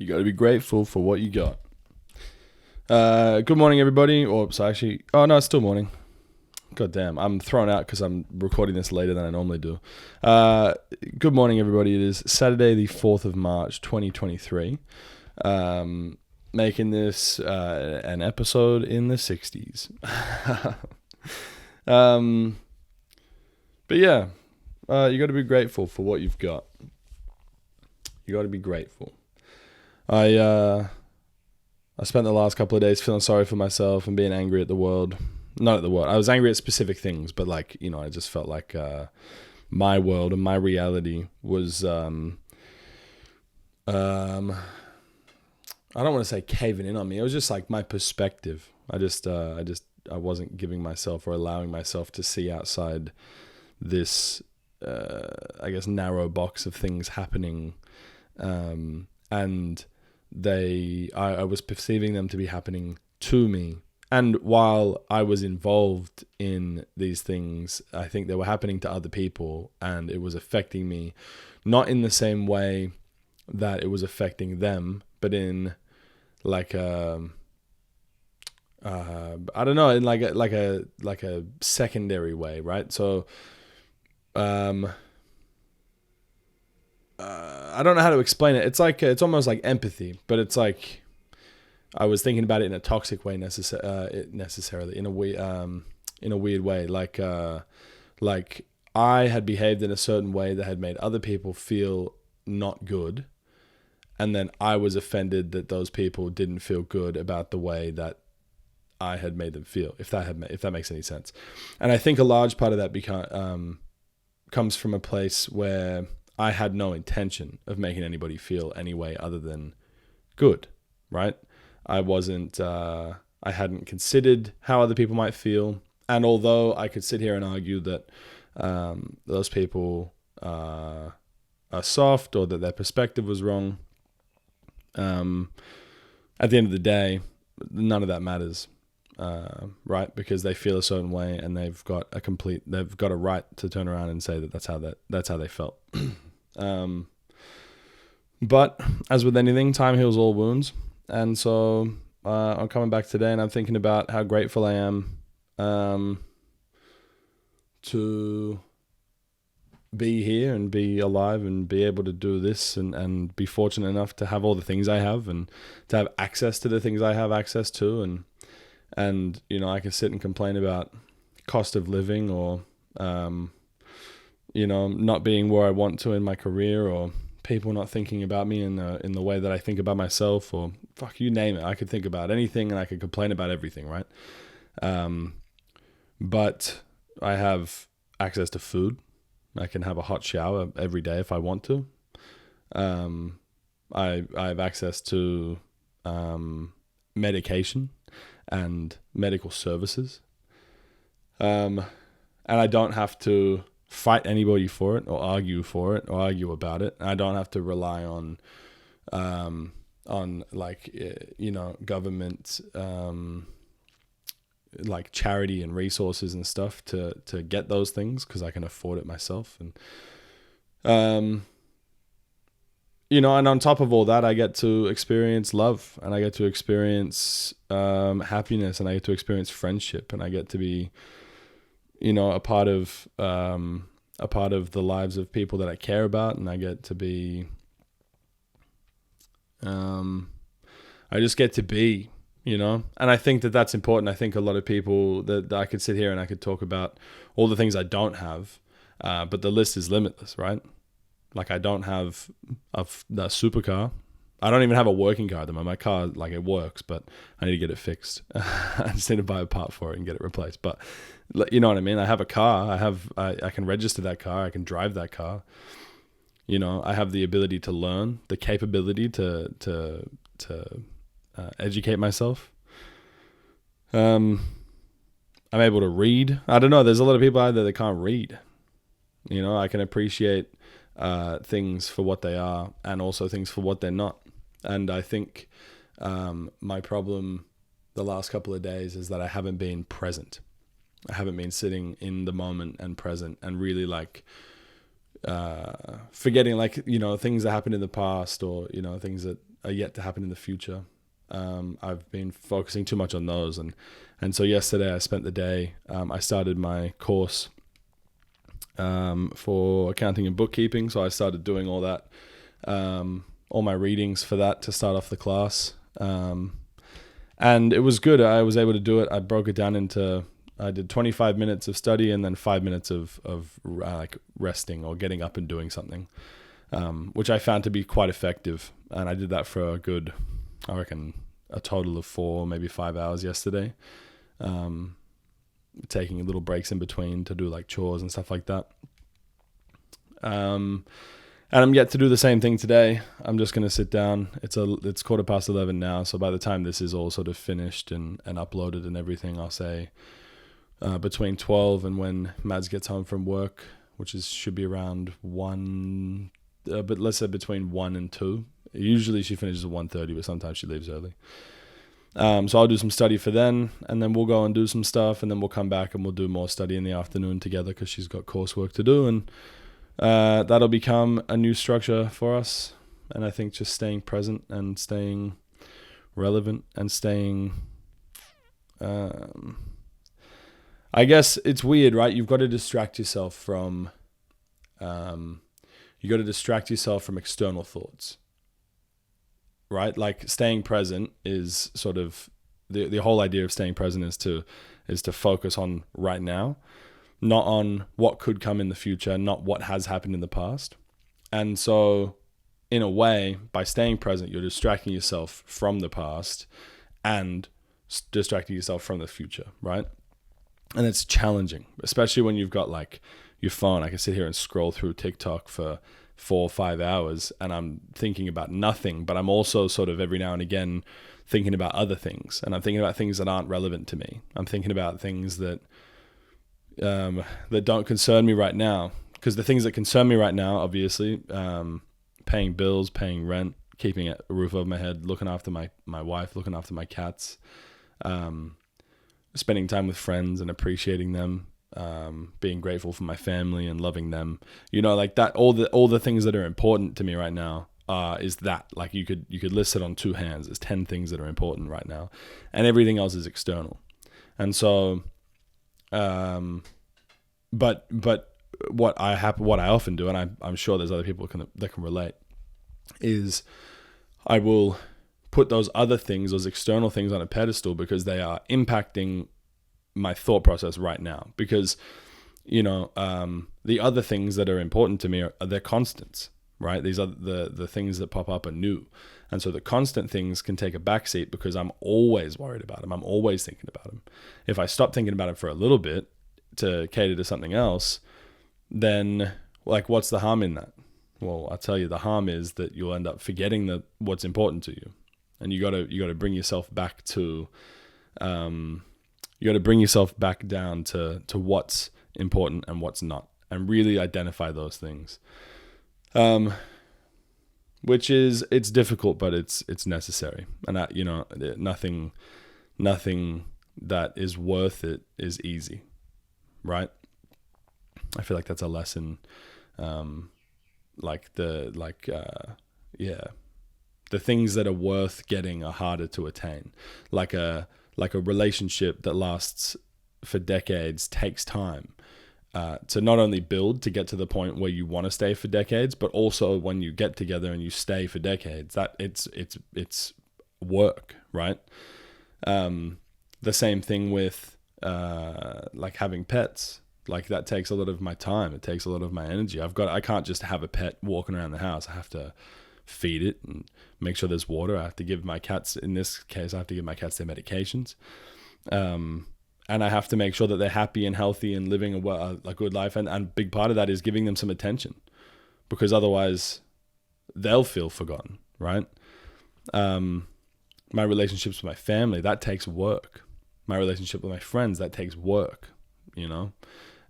You got to be grateful for what you got. Good morning, everybody. Oh no, it's still morning. God damn, I'm thrown out because I'm recording this later than I normally do. Good morning, everybody. It is Saturday, the 4th of March, 2023. Making this an episode in the 60s. But yeah, you got to be grateful for what you've got. You got to be grateful. I spent the last couple of days feeling sorry for myself and being angry at the world. Not at the world. I was angry at specific things, but I just felt like my world and my reality was I don't want to say caving in on me. It was just like my perspective. I wasn't giving myself or allowing myself to see outside this narrow box of things happening, and I was perceiving them to be happening to me. And while I was involved in these things, I think they were happening to other people, and it was affecting me, not in the same way that it was affecting them, but in like a I don't know, in like a secondary way, right? So I don't know how to explain it. It's almost like empathy, but it's like I was thinking about it in a toxic way, necessarily in a weird way. Like I had behaved in a certain way that had made other people feel not good, and then I was offended that those people didn't feel good about the way that I had made them feel. If that makes any sense. And I think a large part of that comes from a place where I had no intention of making anybody feel any way other than good, right? I hadn't considered how other people might feel. And although I could sit here and argue that those people are soft or that their perspective was wrong, at the end of the day, none of that matters, right? Because they feel a certain way and they've got a right to turn around and say that that's how they felt. But as with anything, time heals all wounds. And so I'm coming back today and I'm thinking about how grateful I am to be here and be alive and be able to do this and be fortunate enough to have all the things I have and to have access to the things I have access to. And I can sit and complain about cost of living or, not being where I want to in my career, or people not thinking about me in the way that I think about myself, or fuck, you name it. I could think about anything and I could complain about everything, right? But I have access to food. I can have a hot shower every day if I want to. I have access to medication and medical services. And I don't have to fight anybody for it or argue about it. I don't have to rely on government, like charity and resources and stuff to get those things, because I can afford it myself. And, and on top of all that, I get to experience love, and I get to experience happiness, and I get to experience friendship, and I get to be a part of the lives of people that I care about, and I get to be, I just get to be, and I think that that's important. I think a lot of people that I could sit here and I could talk about all the things I don't have, but the list is limitless, right? Like I don't have a supercar. I don't even have a working car at the moment. My car, it works, but I need to get it fixed. I just need to buy a part for it and get it replaced. But you know what I mean? I have a car. I can register that car. I can drive that car. I have the ability to learn, the capability to educate myself. I'm able to read. I don't know. There's a lot of people out there that can't read. I can appreciate things for what they are and also things for what they're not. And I think my problem the last couple of days is that I haven't been present. I haven't been sitting in the moment and present and really forgetting things that happened in the past, or things that are yet to happen in the future. I've been focusing too much on those, and so yesterday I spent the day. I started my course for accounting and bookkeeping, so I started doing all that, all my readings for that to start off the class, and it was good. I was able to do it. I broke it down into. I did 25 minutes of study and then 5 minutes of like resting or getting up and doing something, which I found to be quite effective. And I did that for a good, I reckon, a total of 4, maybe 5 hours yesterday, taking little breaks in between to do like chores and stuff like that. And I'm yet to do the same thing today. I'm just going to sit down. It's 11:15 now. So by the time this is all sort of finished and uploaded and everything, I'll say between 12 and when Mads gets home from work, which should be around 1, but let's say between 1 and 2. Usually she finishes at 1:30, but sometimes she leaves early. So I'll do some study for then, and then we'll go and do some stuff, and then we'll come back and we'll do more study in the afternoon together because she's got coursework to do, and that'll become a new structure for us. And I think just staying present and staying relevant and staying... I guess it's weird, right? You've got to distract yourself from... external thoughts. Right? Like staying present is sort of the whole idea of staying present is to focus on right now, not on what could come in the future, not what has happened in the past. And so in a way, by staying present, you're distracting yourself from the past and distracting yourself from the future, right? And it's challenging, especially when you've got like your phone. I can sit here and scroll through TikTok for 4 or 5 hours and I'm thinking about nothing, but I'm also sort of every now and again thinking about other things, and I'm thinking about things that aren't relevant to me. I'm thinking about things that don't concern me right now, because the things that concern me right now, obviously, paying bills, paying rent, keeping a roof over my head, looking after my wife, looking after my cats, spending time with friends and appreciating them, being grateful for my family and loving them, like that. All the things that are important to me right now is that, like, you could list it on 2 hands. There's 10 things that are important right now, and everything else is external. And so, but what I often do, and I'm sure there's other people that can relate, is I will put those other things, those external things, on a pedestal because they are impacting my thought process right now. Because, the other things that are important to me they're constants, right? These are the things that pop up are new. And so the constant things can take a backseat because I'm always worried about them. I'm always thinking about them. If I stop thinking about them for a little bit to cater to something else, then like, what's the harm in that? Well, I'll tell you, the harm is that you'll end up forgetting what's important to you. And you gotta bring yourself back to, you gotta bring yourself back down to what's important and what's not, and really identify those things. Which is, it's difficult, but it's necessary. And nothing that is worth it is easy, right? I feel like that's a lesson. The things that are worth getting are harder to attain. Like a relationship that lasts for decades takes time to not only build to get to the point where you want to stay for decades, but also when you get together and you stay for decades, that it's work, right? The same thing with like having pets. Like, that takes a lot of my time. It takes a lot of my energy. I can't just have a pet walking around the house. I have to feed it and make sure there's water. I have to give my cats, in this case, I have to give my cats their medications. And I have to make sure that they're happy and healthy and living a good life. And a big part of that is giving them some attention, because otherwise they'll feel forgotten, right? My relationships with my family, that takes work. My relationship with my friends, that takes work,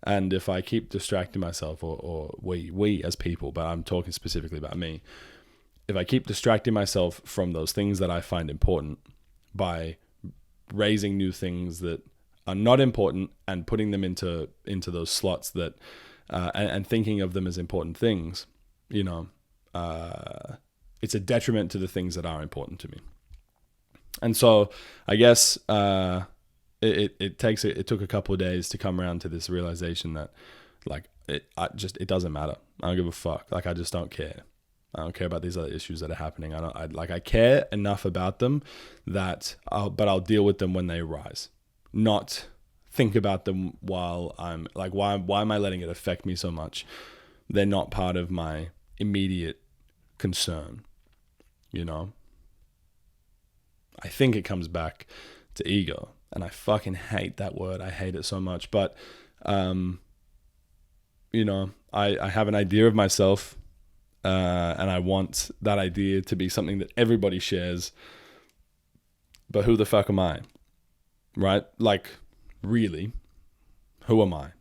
And if I keep distracting myself, or we as people, but I'm talking specifically about me, if I keep distracting myself from those things that I find important by raising new things that are not important and putting them into those slots that and thinking of them as important things, it's a detriment to the things that are important to me. And so I guess it took a couple of days to come around to this realization that like it doesn't matter. I don't give a fuck. Like I just don't care. I don't care about these other issues that are happening. I care enough about them that I'll deal with them when they arise. Not think about them while I'm like, why am I letting it affect me so much? They're not part of my immediate concern, you know? I think it comes back to ego, and I fucking hate that word. I hate it so much, but, you know, I have an idea of myself, and I want that idea to be something that everybody shares, but who the fuck am I? Right? Like, really, who am I?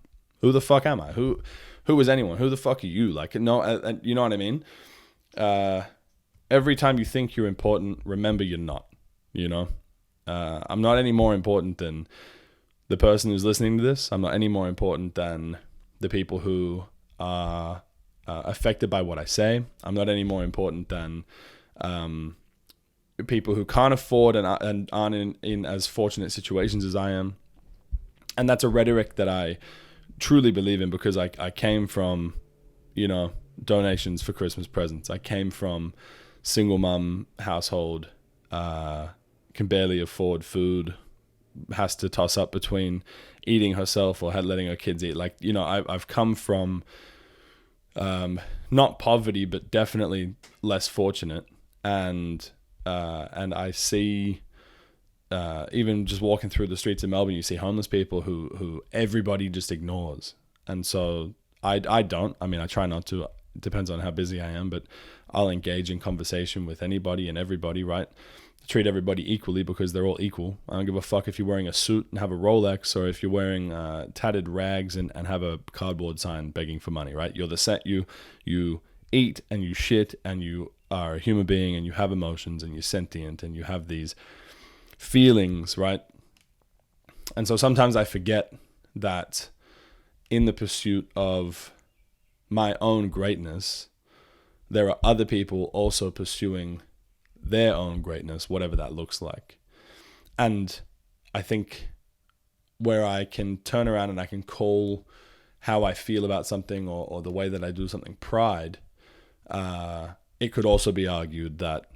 Who the fuck am I? Who is anyone? Who the fuck are you? Like, no, you know what I mean? Every time you think you're important, remember you're not, you know? I'm not any more important than the person who's listening to this. I'm not any more important than the people who are affected by what I say. I'm not any more important than people who can't afford and aren't in as fortunate situations as I am. And that's a rhetoric that I truly believe in, because I came from, you know, donations for Christmas presents. I came from single mom household, can barely afford food, has to toss up between eating herself or letting her kids eat. Like, you know, I've come from not poverty, but definitely less fortunate. And I see, even just walking through the streets of Melbourne, you see homeless people who everybody just ignores. And so I don't. I mean, I try not to. It depends on how busy I am, but I'll engage in conversation with anybody and everybody, right? Treat everybody equally, because they're all equal. I don't give a fuck if you're wearing a suit and have a Rolex, or if you're wearing tattered rags and have a cardboard sign begging for money, right? You're the set. You eat and you shit, and you are a human being, and you have emotions, and you're sentient, and you have these feelings, right? And so sometimes I forget that in the pursuit of my own greatness, there are other people also pursuing their own greatness, whatever that looks like. And I think where I can turn around and I can call how I feel about something, or the way that I do something pride, it could also be argued that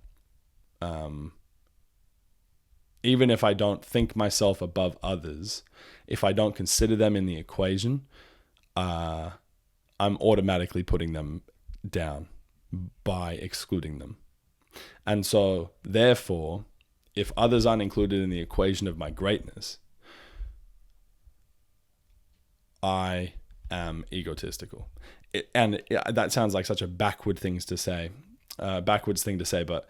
even if I don't think myself above others, if I don't consider them in the equation, I'm automatically putting them down by excluding them. And so, therefore, if others aren't included in the equation of my greatness, I am egotistical. That sounds like such a backwards thing to say, but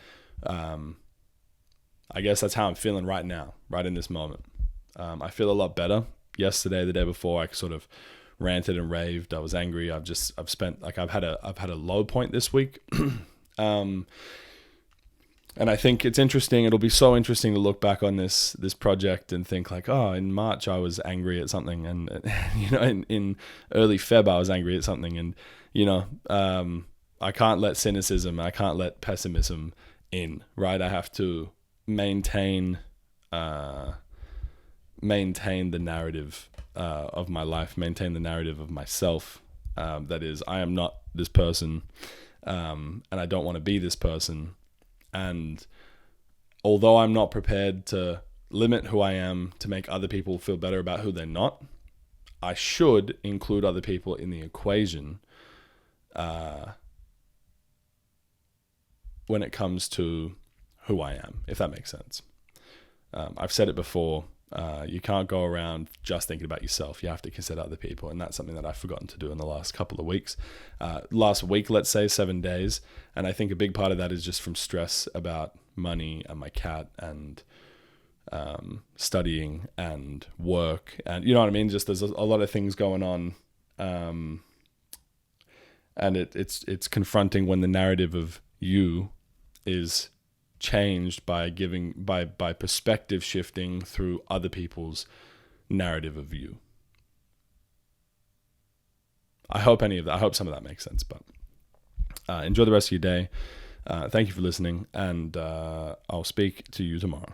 I guess that's how I'm feeling right now, right in this moment. I feel a lot better. Yesterday, the day before, I sort of ranted and raved. I was angry. I've had a low point this week. And I think it's interesting. It'll be so interesting to look back on this project and think like, oh, in March I was angry at something, and you know, in early Feb I was angry at something, and you know, I can't let cynicism, I can't let pessimism in, right? I have to maintain the narrative of my life, maintain the narrative of myself. That is, I am not this person, and I don't want to be this person. And although I'm not prepared to limit who I am to make other people feel better about who they're not, I should include other people in the equation when it comes to who I am, if that makes sense. I've said it before, you can't go around just thinking about yourself. You have to consider other people, and that's something that I've forgotten to do in the last couple of weeks. Last week, let's say 7 days, and I think a big part of that is just from stress about money and my cat and studying and work, and you know what I mean? Just there's a lot of things going on, and it's confronting when the narrative of you is changed by perspective shifting through other people's narrative of you. I hope some of that makes sense, but enjoy the rest of your day. Thank you for listening, and I'll speak to you tomorrow.